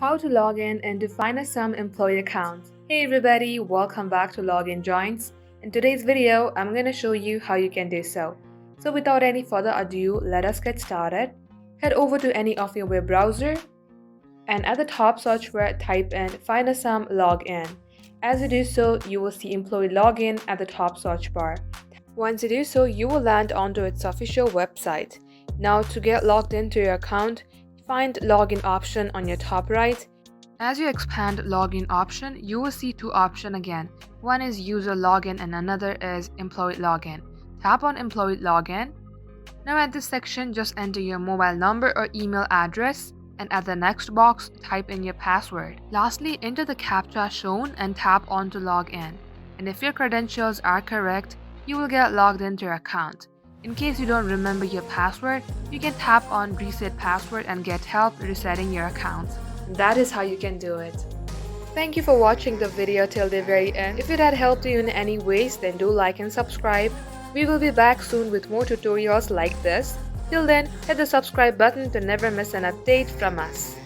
How to log in into Finassam employee account. Hey everybody, welcome back to Login Joints. In today's video, I'm going to show you how you can do so. So without any further ado, let us get started. Head over to any of your web browser and at the top search bar type in Finassam login. As you do so, you will see employee login at the top search bar. Once you do so, you will land onto its official website. Now to get logged into your account, find login option on your top right. As you expand login option, you will see two options again. One is user login and another is employee login. Tap on employee login. Now at this section, just enter your mobile number or email address and at the next box, type in your password. Lastly, enter the CAPTCHA shown and tap on to log in. And if your credentials are correct, you will get logged into your account. In case you don't remember your password, you can tap on reset password and get help resetting your account. That is how you can do it. Thank you for watching the video till the very end. If it had helped you in any ways, then do like and subscribe. We will be back soon with more tutorials like this. Till then, hit the subscribe button to never miss an update from us.